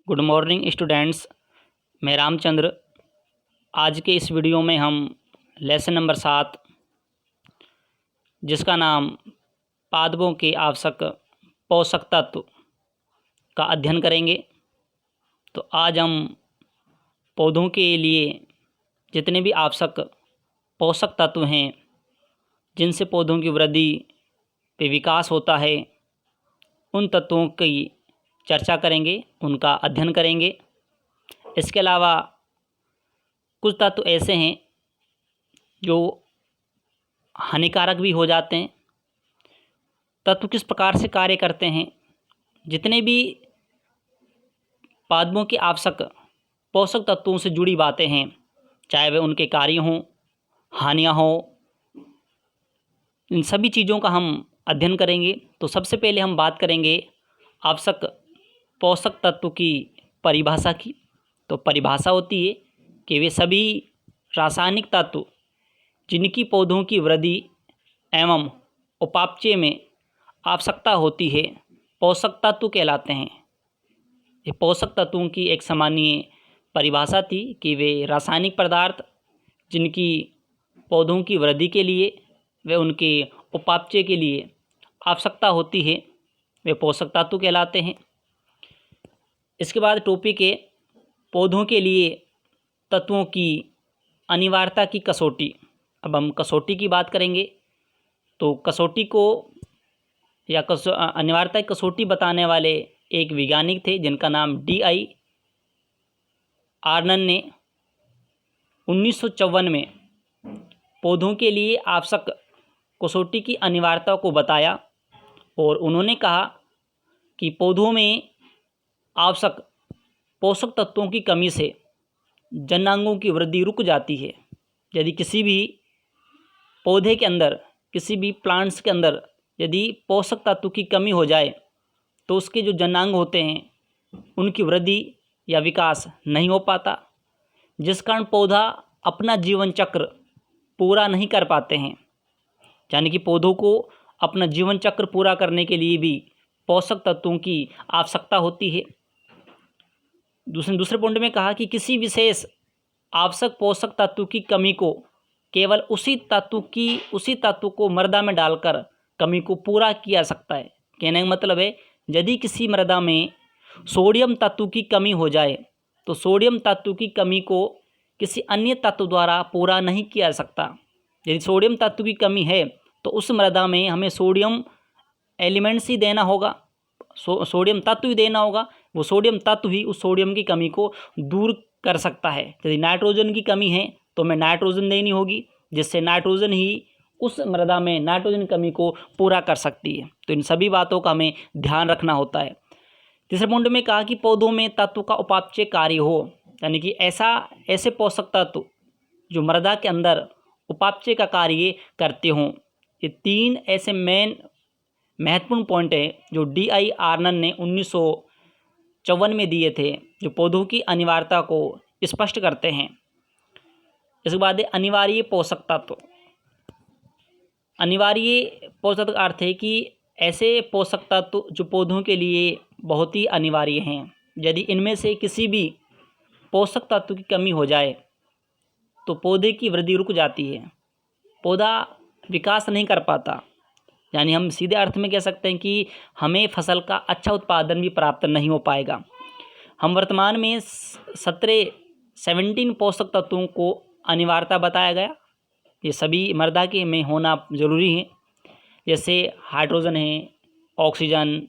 Good morning students, मैं रामचंद्र। आज के इस वीडियो में हम लेसन नंबर 7 जिसका नाम पादपों के आवश्यक पोषक तत्व का अध्ययन करेंगे। तो आज हम पौधों के लिए जितने भी आवश्यक पोषक तत्व हैं जिनसे पौधों की वृद्धि पे विकास होता है, उन तत्वों की चर्चा करेंगे, उनका अध्ययन करेंगे। इसके अलावा कुछ तत्व ऐसे हैं जो हानिकारक भी हो जाते हैं। तत्व किस प्रकार से कार्य करते हैं, जितने भी पादपों के आवश्यक पोषक तत्वों से जुड़ी बातें हैं, चाहे वे उनके कार्य हों, हानियाँ हों, इन सभी चीज़ों का हम अध्ययन करेंगे। तो सबसे पहले हम बात करेंगे आवश्यक पोषक तत्व की परिभाषा की। तो परिभाषा होती है कि वे सभी रासायनिक तत्व जिनकी पौधों की वृद्धि एवं उपापचय में आवश्यकता होती है, पोषक तत्व कहलाते हैं। ये पोषक तत्वों की एक सामान्य परिभाषा थी कि वे रासायनिक पदार्थ जिनकी पौधों की वृद्धि के लिए वे उनके उपापचय के लिए आवश्यकता होती है, वे पोषक तत्व कहलाते हैं। इसके बाद टॉपिक है पौधों के लिए तत्वों की अनिवार्यता की कसौटी। अब हम कसौटी की बात करेंगे। तो कसौटी को या अनिवार्यता की कसौटी बताने वाले एक वैज्ञानिक थे जिनका नाम D.I. आर्नन ने 1954 में पौधों के लिए आवश्यक कसौटी की अनिवार्यता को बताया और उन्होंने कहा कि पौधों में आवश्यक पोषक तत्वों की कमी से जनांगों की वृद्धि रुक जाती है। यदि किसी भी पौधे के अंदर, किसी भी प्लांट्स के अंदर यदि पोषक तत्व की कमी हो जाए तो उसके जो जनांग होते हैं उनकी वृद्धि या विकास नहीं हो पाता, जिस कारण पौधा अपना जीवन चक्र पूरा नहीं कर पाते हैं। यानी कि पौधों को अपना जीवन चक्र पूरा करने के लिए भी पोषक तत्वों की आवश्यकता होती है। दूसरे पॉइंट में कहा कि किसी विशेष आवश्यक पोषक तत्व की कमी को केवल उसी तत्व को मृदा में डालकर कमी को पूरा किया जा सकता है। कहने का मतलब है, यदि किसी मृदा में सोडियम तत्व की कमी हो जाए तो सोडियम तत्व की कमी को किसी अन्य तत्व द्वारा पूरा नहीं किया जा सकता। यदि सोडियम तत्व की कमी है तो उस मृदा में हमें सोडियम एलिमेंट्स ही देना होगा, सोडियम तत्व ही देना होगा। वो सोडियम तत्व ही उस सोडियम की कमी को दूर कर सकता है। यदि नाइट्रोजन की कमी है तो हमें नाइट्रोजन देनी होगी, जिससे नाइट्रोजन ही उस मृदा में नाइट्रोजन की कमी को पूरा कर सकती है। तो इन सभी बातों का हमें ध्यान रखना होता है। तीसरे पॉइंट में कहा कि पौधों में तत्व का उपापचय कार्य हो, यानी कि ऐसे पोषक तत्व जो मृदा के अंदर उपापचय का कार्य करते हों। ये 3 ऐसे महत्वपूर्ण पॉइंट है जो D.I. आर्नन ने 1954 में दिए थे, जो पौधों की अनिवार्यता को स्पष्ट करते हैं। इसके बाद अनिवार्य पोषक तत्व। अनिवार्य पोषक तत्व का अर्थ है कि ऐसे पोषक तत्व जो पौधों के लिए बहुत ही अनिवार्य हैं। यदि इनमें से किसी भी पोषक तत्व की कमी हो जाए तो पौधे की वृद्धि रुक जाती है, पौधा विकास नहीं कर पाता। यानी हम सीधे अर्थ में कह सकते हैं कि हमें फसल का अच्छा उत्पादन भी प्राप्त नहीं हो पाएगा। हम वर्तमान में 17 पोषक तत्वों को अनिवार्यता बताया गया। ये सभी मृदा के में होना ज़रूरी है, जैसे हाइड्रोजन है, oxygen,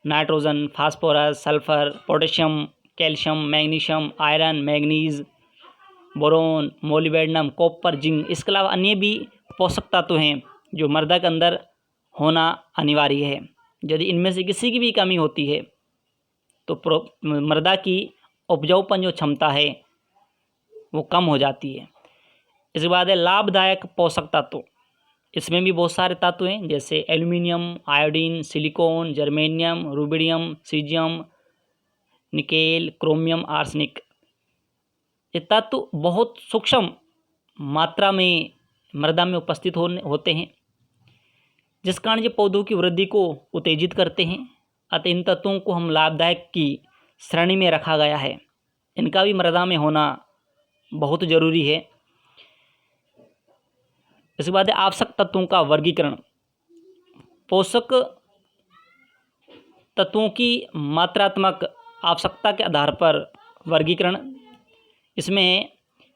nitrogen, phosphorus, sulphur, potassium, calcium, magnesium, iron, manganese, boron, molybdenum, copper, zinc. इसके अलावा अन्य भी पोषक तत्व हैं जो मृदा के अंदर होना अनिवार्य है। यदि इनमें से किसी की भी कमी होती है तो मृदा की उपजाऊपन जो क्षमता है वो कम हो जाती है। इसके बाद है लाभदायक पोषक तत्व। इसमें भी बहुत सारे तत्व हैं, जैसे aluminium, iodine, silicon, germanium, rubidium, caesium, nickel, chromium, arsenic. ये तत्व बहुत सूक्ष्म मात्रा में मृदा में उपस्थित होते हैं, जिस कारण ये पौधों की वृद्धि को उत्तेजित करते हैं। अतः इन तत्वों को हम लाभदायक की श्रेणी में रखा गया है। इनका भी मृदा में होना बहुत ज़रूरी है। इसके बाद आवश्यक तत्वों का वर्गीकरण। पोषक तत्वों की मात्रात्मक आवश्यकता के आधार पर वर्गीकरण इसमें है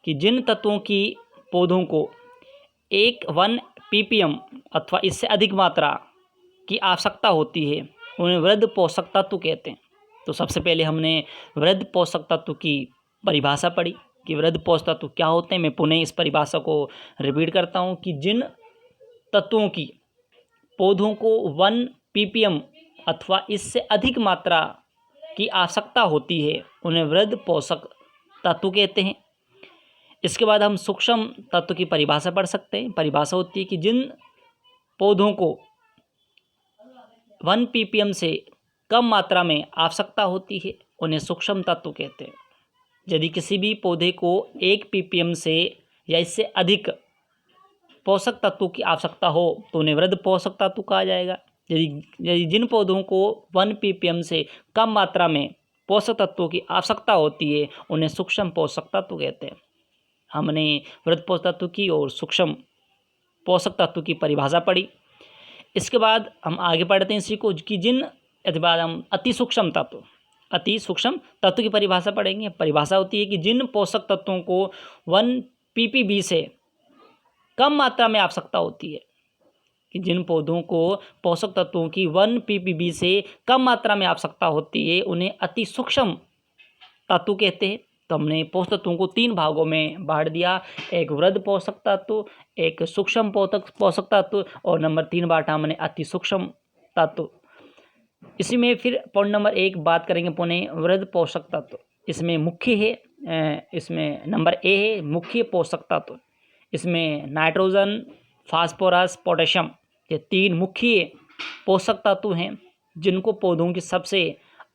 कि जिन तत्वों की पौधों को 1 ppm अथवा इससे अधिक मात्रा की आवश्यकता होती है उन्हें वृद्ध पोषक तत्व कहते हैं। तो सबसे पहले हमने वृद्ध पोषक तत्व की परिभाषा पढ़ी कि वृद्ध पोषक तत्व क्या होते हैं। मैं पुनः इस परिभाषा को रिपीट करता हूँ कि जिन तत्वों की पौधों को 1 ppm अथवा इससे अधिक मात्रा की आवश्यकता होती है उन्हें वृद्ध पोषक तत्व कहते हैं। इसके बाद हम सूक्ष्म तत्व की परिभाषा पढ़ सकते हैं। परिभाषा होती है कि जिन पौधों को 1 ppm से कम मात्रा में आवश्यकता होती है उन्हें सूक्ष्म तत्व कहते हैं। यदि किसी भी पौधे को 1 ppm से या इससे अधिक पोषक तत्वों की आवश्यकता हो तो उन्हें वृद्ध पोषक तत्व कहा जाएगा। यदि जिन पौधों को 1 ppm से कम मात्रा में पोषक तत्वों की आवश्यकता होती है उन्हें सूक्ष्म पोषक तत्व कहते हैं। हमने वृद्ध पोषक तत्व की और सूक्ष्म पोषक तत्व की परिभाषा पढ़ी। इसके बाद हम आगे पढ़ते हैं इसी को कि इसके बाद हम अति सूक्ष्म तत्व की परिभाषा पढ़ेंगे। परिभाषा होती है कि जिन पोषक तत्वों को 1 ppb से कम मात्रा में आवश्यकता होती है कि जिन पौधों को पोषक तत्वों की 1 ppb से कम मात्रा में आवश्यकता होती है उन्हें अति सूक्ष्म तत्व कहते हैं। तो हमने पोषक तत्वों को 3 भागों में बांट दिया, एक वृद्ध पोषक तत्व, एक सूक्ष्म पोषक तत्व और नंबर 3 बांटा हमने अति सूक्ष्म तत्व। इसी में फिर पॉइंट नंबर 1 बात करेंगे पुनः वृद्ध पोषक तत्व। इसमें मुख्य है, इसमें नंबर ए है मुख्य पोषक तत्व। इसमें नाइट्रोजन, फास्फोरस, पोटेशियम ये 3 मुख्य पोषक तत्व हैं जिनको पौधों की सबसे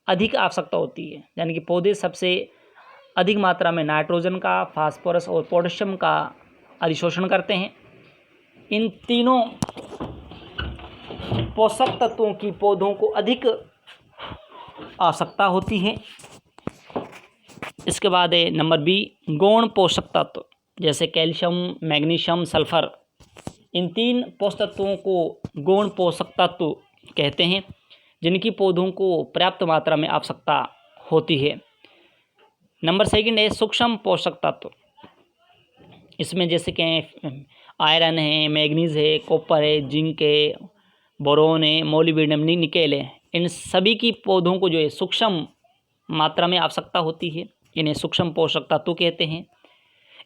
अधिक आवश्यकता होती है। यानी कि पौधे सबसे अधिक मात्रा में नाइट्रोजन का, फास्फोरस और पोटेशियम का अधिशोषण करते हैं। इन तीनों पोषक तत्वों की पौधों को अधिक आवश्यकता होती है। इसके बाद है नंबर बी गौण पोषक तत्व जैसे कैल्शियम, मैग्नीशियम, सल्फर। इन 3 पोषक तत्वों को गौण पोषक तत्व कहते हैं जिनकी पौधों को पर्याप्त मात्रा में आवश्यकता होती है। नंबर 2 है सूक्ष्म पोषक तत्व। इसमें जैसे कि आयरन है, मैग्नीज है, कॉपर है, जिंक है, बोरोन है, मोलिब्डेनम, निकेल है। इन सभी की पौधों को जो है सूक्ष्म मात्रा में आवश्यकता होती है, इन्हें सूक्ष्म पोषक तत्व कहते हैं।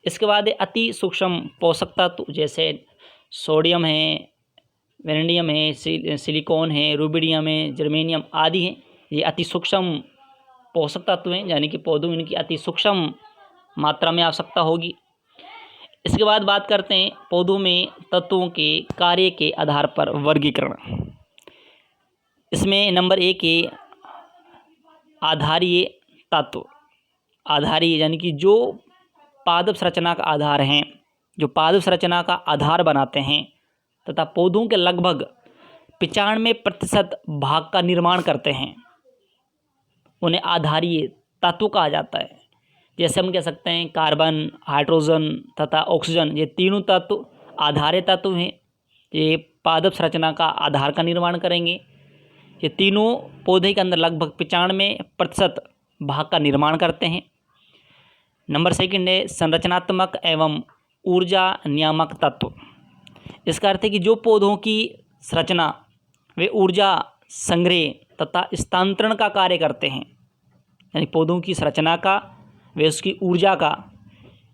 इसके बाद अति सूक्ष्म पोषक तत्व जैसे सोडियम है, वेनेडियम है, सिलिकॉन है, रुबिडियम है, जर्मेनियम आदि हैं। ये अति सूक्ष्म पोषक तत्व हैं, यानी कि पौधों इनकी अति सूक्ष्म मात्रा में आवश्यकता होगी। इसके बाद बात करते हैं पौधों में तत्वों के कार्य के आधार पर वर्गीकरण। इसमें नंबर 1 है आधारीय तत्व। आधारीय यानी कि जो पादप संरचना का आधार हैं, जो पादप संरचना का आधार बनाते हैं तथा पौधों के लगभग 95% भाग का निर्माण करते हैं, उन्हें आधारीय तत्व कहा जाता है। जैसे हम कह सकते हैं कार्बन, हाइड्रोजन तथा ऑक्सीजन, ये तीनों तत्व आधारीय तत्व हैं। ये पादप संरचना का आधार का निर्माण करेंगे। ये तीनों पौधे के अंदर लगभग 95% भाग का निर्माण करते हैं। नंबर 2 है संरचनात्मक एवं ऊर्जा नियामक तत्व। इसका अर्थ है कि जो पौधों की संरचना वे ऊर्जा संग्रह तथा स्थानांतरण का कार्य करते हैं, यानी पौधों की संरचना का, वे उसकी ऊर्जा का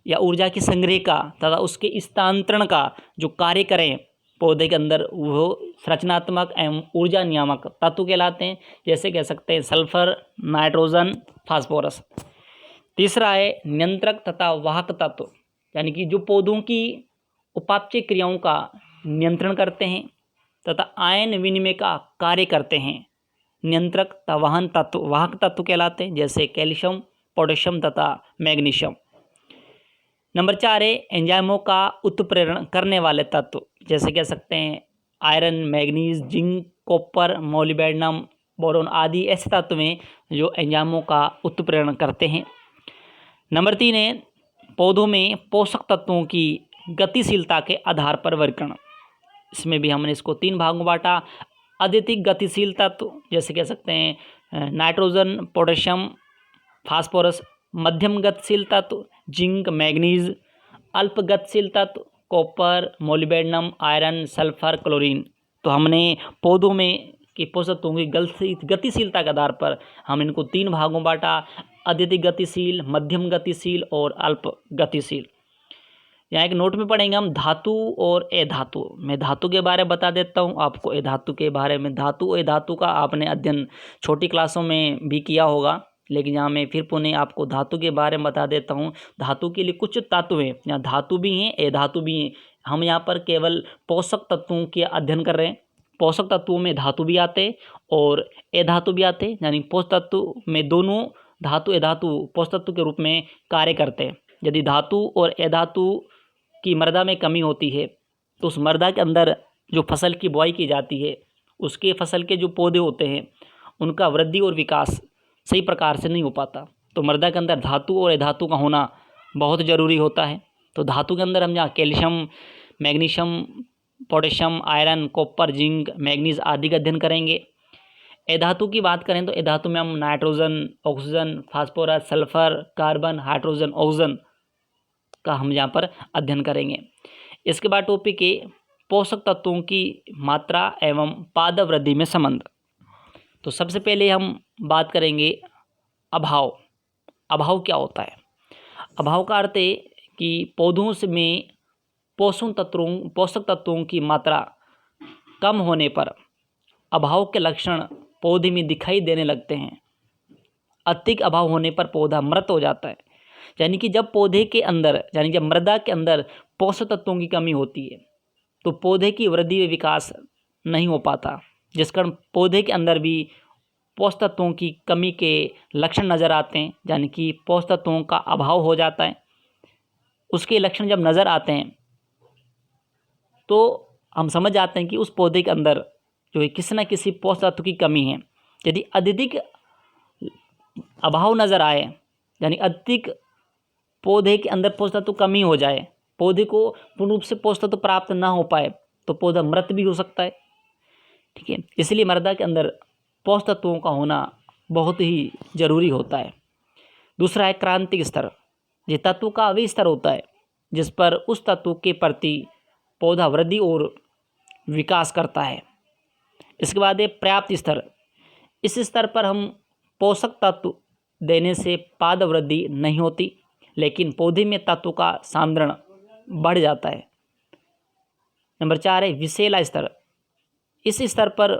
या ऊर्जा की संग्रह का तथा उसके स्थानांतरण का जो कार्य करें पौधे के अंदर, वो संरचनात्मक एवं ऊर्जा नियामक तत्व कहलाते हैं। जैसे कह सकते हैं सल्फर, नाइट्रोजन, फास्फोरस। तीसरा है नियंत्रक तथा वाहक तत्व, यानी कि जो पौधों की उपापचय क्रियाओं का नियंत्रण करते हैं तथा आयन विनिमय का कार्य करते हैं, नियंत्रक तथा वाहक तत्व कहलाते हैं। जैसे कैल्शियम, पोटेशियम तथा मैग्नीशियम। नंबर 4 है एंजाइमों का उत्प्रेरण करने वाले तत्व। जैसे कह सकते हैं iron, manganese, zinc, copper, molybdenum, boron आदि ऐसे तत्व हैं जो एंजाइमों का उत्प्रेरण करते हैं। नंबर 3 है पौधों में पोषक तत्वों की गतिशीलता के आधार पर वर्गीकरण। इसमें भी हमने इसको 3 भागों में बांटा। अत्यधिक गतिशील तत्व जैसे कह सकते हैं नाइट्रोजन, पोटेशियम, फास्फोरस। मध्यम गतिशील तत्व जिंक, मैग्नीज। अल्प गतिशील तत्व copper, molybdenum, iron, sulphur, chlorine. तो हमने पौधों में कि पोषक तत्वों की गतिशीलता के आधार पर हम इनको 3 भागों में बांटा। अत्यधिक गतिशील, मध्यम गतिशील और अल्प गतिशील। यहाँ एक नोट में पढ़ेंगे हम धातु और अधातु। मैं धातु के बारे में बता देता हूँ आपको अधातु के बारे में। धातु अधातु का आपने अध्ययन छोटी क्लासों में भी किया होगा, लेकिन यहाँ मैं फिर पुनः आपको धातु के बारे में बता देता हूँ। धातु के लिए कुछ तत्व हैं, यहाँ धातु भी हैं अधातु भी हैं। हम यहाँ पर केवल पोषक तत्वों के अध्ययन कर रहे हैं। पोषक तत्वों में धातु भी आते और अधातु भी आते, यानी पोषक तत्व में दोनों धातु अधातु पोषक तत्व के रूप में कार्य करते हैं। यदि धातु और अधातु की मृदा में कमी होती है तो उस मृदा के अंदर जो फसल की बुआई की जाती है, उसके फसल के जो पौधे होते हैं उनका वृद्धि और विकास सही प्रकार से नहीं हो पाता। तो मृदा के अंदर धातु और अधातु का होना बहुत ज़रूरी होता है। तो धातु के अंदर हम यहाँ calcium, magnesium, potassium, iron, copper, zinc, manganese आदि का अध्ययन करेंगे। अधातु की बात करें तो अधातु में हम nitrogen, oxygen, phosphorus, sulphur, carbon, hydrogen, oxygen का हम यहाँ पर अध्ययन करेंगे। इसके बाद टॉपिक है पोषक तत्वों की मात्रा एवं पादप वृद्धि में संबंध। तो सबसे पहले हम बात करेंगे अभाव। अभाव क्या होता है? अभाव का अर्थ है कि पौधों में पोषक तत्वों की मात्रा कम होने पर अभाव के लक्षण पौधे में दिखाई देने लगते हैं। अत्यधिक अभाव होने पर पौधा मृत हो जाता है। यानी कि जब पौधे के अंदर यानी जब मृदा के अंदर पोषक तत्वों की कमी होती है तो पौधे की वृद्धि व विकास नहीं हो पाता, जिस कारण पौधे के अंदर भी पोषक तत्वों की कमी के लक्षण नज़र आते हैं, यानी कि पोषक तत्वों का अभाव हो जाता है। उसके लक्षण जब नज़र आते हैं तो हम समझ जाते हैं कि उस पौधे के अंदर जो है किसी न किसी पोषक तत्व की कमी है। यदि अत्यधिक अभाव नज़र आए, यानी अत्यधिक पौधे के अंदर पोषक तत्व कमी हो जाए, पौधे को पूर्ण रूप से पोषक तत्व प्राप्त ना हो पाए, तो पौधा मृत भी हो सकता है। ठीक है, इसलिए मृदा के अंदर पोषक तत्वों का होना बहुत ही ज़रूरी होता है। दूसरा है क्रांतिक स्तर। ये तत्व का वही स्तर होता है जिस पर उस तत्व के प्रति पौधा वृद्धि और विकास करता है। इसके बाद है पर्याप्त स्तर। इस स्तर पर हम पोषक तत्व देने से पाद वृद्धि नहीं होती, लेकिन पौधे में तत्व का सांद्रण बढ़ जाता है। नंबर 4 है विषैला स्तर। इस स्तर पर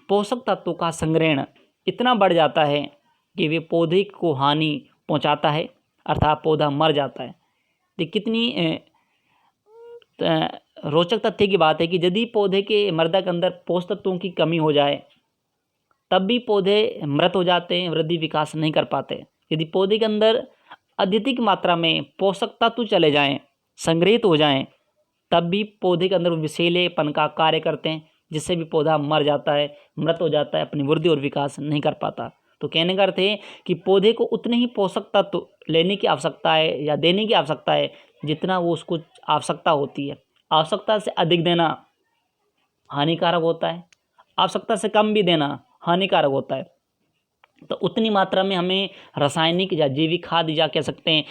पोषक तत्वों का संग्रहण इतना बढ़ जाता है कि वे पौधे को हानि पहुंचाता है, अर्थात पौधा मर जाता है। तो कितनी रोचक तथ्य की बात है कि यदि पौधे के मृदा के अंदर पोषक तत्वों की कमी हो जाए तब भी पौधे मृत हो जाते हैं, वृद्धि विकास नहीं कर पाते। यदि पौधे के अंदर अत्यधिक मात्रा में पोषक तत्व चले जाएं, संग्रहित हो जाएं, तब भी पौधे के अंदर विषैलेपन का कार्य करते हैं, जिससे भी पौधा मर जाता है, मृत हो जाता है, अपनी वृद्धि और विकास नहीं कर पाता। तो कहने का अर्थ है कि पौधे को उतने ही पोषक तत्व लेने की आवश्यकता है या देने की आवश्यकता है जितना वो उसको आवश्यकता होती है। आवश्यकता से अधिक देना हानिकारक होता है, आवश्यकता से कम भी देना हानिकारक होता है। तो उतनी मात्रा में हमें रासायनिक या जैविक खाद या कह सकते हैं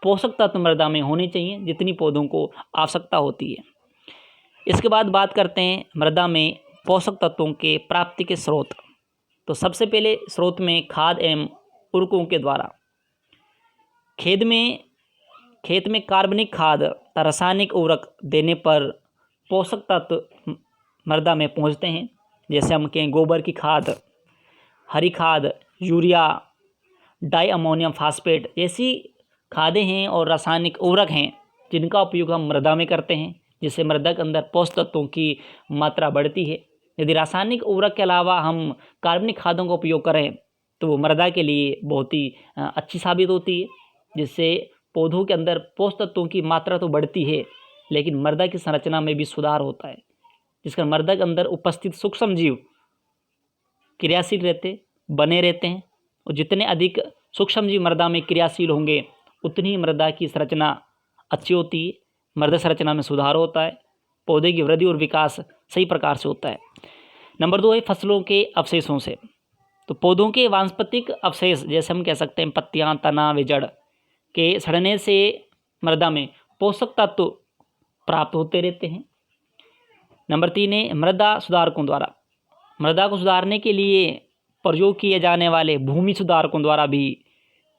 पोषक तत्व मृदा में होने चाहिए जितनी पौधों को आवश्यकता होती है। इसके बाद बात करते हैं मृदा में पोषक तत्वों के प्राप्ति के स्रोत। तो सबसे पहले स्रोत में खाद एवं उर्वरकों के द्वारा। खेत में कार्बनिक खाद तथा रासायनिक उर्वरक देने पर पोषक तत्व मृदा में पहुंचते हैं। जैसे हम कहें गोबर की खाद, हरी खाद, यूरिया, डाई अमोनियम फास्फेट ऐसी खादें हैं और रासायनिक उर्वरक हैं जिनका उपयोग हम मृदा में करते हैं, जिससे मृदा के अंदर पोषक तत्वों की मात्रा बढ़ती है। यदि रासायनिक उर्वरक के अलावा हम कार्बनिक खादों का उपयोग करें तो वो मृदा के लिए बहुत ही अच्छी साबित होती है, जिससे पौधों के अंदर पोषक तत्वों की मात्रा तो बढ़ती है लेकिन मृदा की संरचना में भी सुधार होता है, जिसका मृदा के अंदर उपस्थित सूक्ष्म जीव क्रियाशील बने रहते हैं। और जितने अधिक सूक्ष्मजीव मृदा में क्रियाशील होंगे उतनी ही मृदा की संरचना अच्छी होती है, मृदा संरचना में सुधार होता है, पौधे की वृद्धि और विकास सही प्रकार से होता है। नंबर 2 है फसलों के अवशेषों से। तो पौधों के वानस्पतिक अवशेष, जैसे हम कह सकते हैं पत्तियां, तना व जड़ के सड़ने से मृदा में पोषक तत्व प्राप्त होते रहते हैं। नंबर 3 है मृदा सुधारकों द्वारा। मृदा को सुधारने के लिए प्रयोग किए जाने वाले भूमि सुधारकों द्वारा भी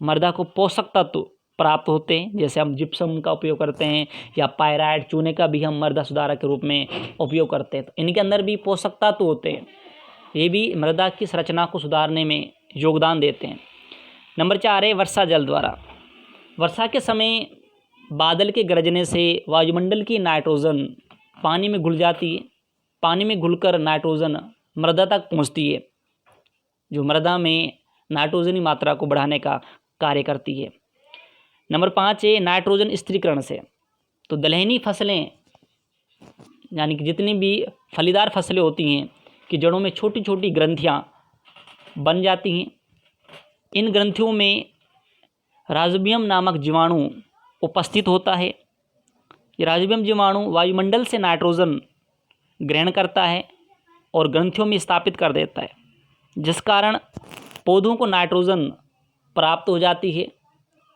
मृदा को पोषक तत्व प्राप्त होते हैं। जैसे हम जिप्सम का उपयोग करते हैं या पायराइट, चूने का भी हम मृदा सुधारक के रूप में उपयोग करते हैं। तो इनके अंदर भी पोषक तत्व होते हैं, ये भी मृदा की संरचना को सुधारने में योगदान देते हैं। नंबर 4 है वर्षा जल द्वारा। वर्षा के समय बादल के गरजने से वायुमंडल की नाइट्रोजन पानी में घुल जाती है। पानी में घुलकर नाइट्रोजन मृदा तक पहुंचती है, जो मृदा में नाइट्रोजन की मात्रा को बढ़ाने का कार्य करती है। नंबर 5 है नाइट्रोजन स्थिरीकरण से। तो दलहनी फसलें यानी कि जितनी भी फलीदार फसलें होती हैं कि जड़ों में छोटी छोटी ग्रंथियां बन जाती हैं। इन ग्रंथियों में राइजोबियम नामक जीवाणु उपस्थित होता है। ये राइजोबियम जीवाणु वायुमंडल से नाइट्रोजन ग्रहण करता है और ग्रंथियों में स्थापित कर देता है, जिस कारण पौधों को नाइट्रोजन प्राप्त हो जाती है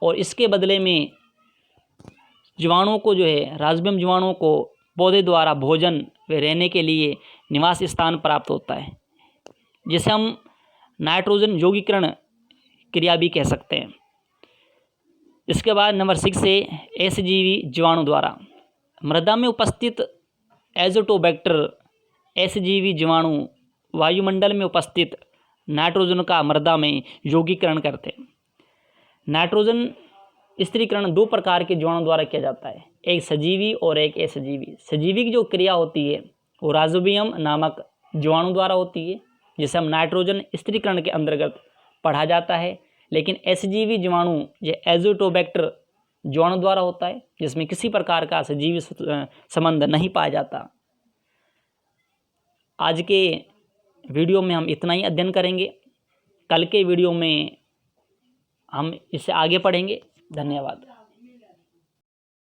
और इसके बदले में जीवाणुओं को जो है राइजोबियम जीवाणुओं को पौधे द्वारा भोजन व रहने के लिए निवास स्थान प्राप्त होता है, जिसे हम नाइट्रोजन यौगिकरण क्रिया भी कह सकते हैं। इसके बाद नंबर 6 है एसजीवी जीवाणु द्वारा। मृदा में उपस्थित एजोटोबैक्टर एसजीवी जीवाणु वायुमंडल में उपस्थित नाइट्रोजन का मृदा में यौगिकरण करते हैं। नाइट्रोजन स्थिरीकरण 2 प्रकार के जीवाणु द्वारा किया जाता है, एक सजीवी और एक असजीवी। सजीवी की जो क्रिया होती है वो राइजोबियम नामक जीवाणु द्वारा होती है, जिसे हम नाइट्रोजन स्थिरीकरण के अंतर्गत पढ़ा जाता है। लेकिन असजीवी जीवाणु ये एजोटोबैक्टर जीवाणु द्वारा होता है, जिसमें किसी प्रकार का सजीवी संबंध नहीं पाया जाता। आज के वीडियो में हम इतना ही अध्ययन करेंगे। कल के वीडियो में हम इससे आगे पढ़ेंगे। धन्यवाद।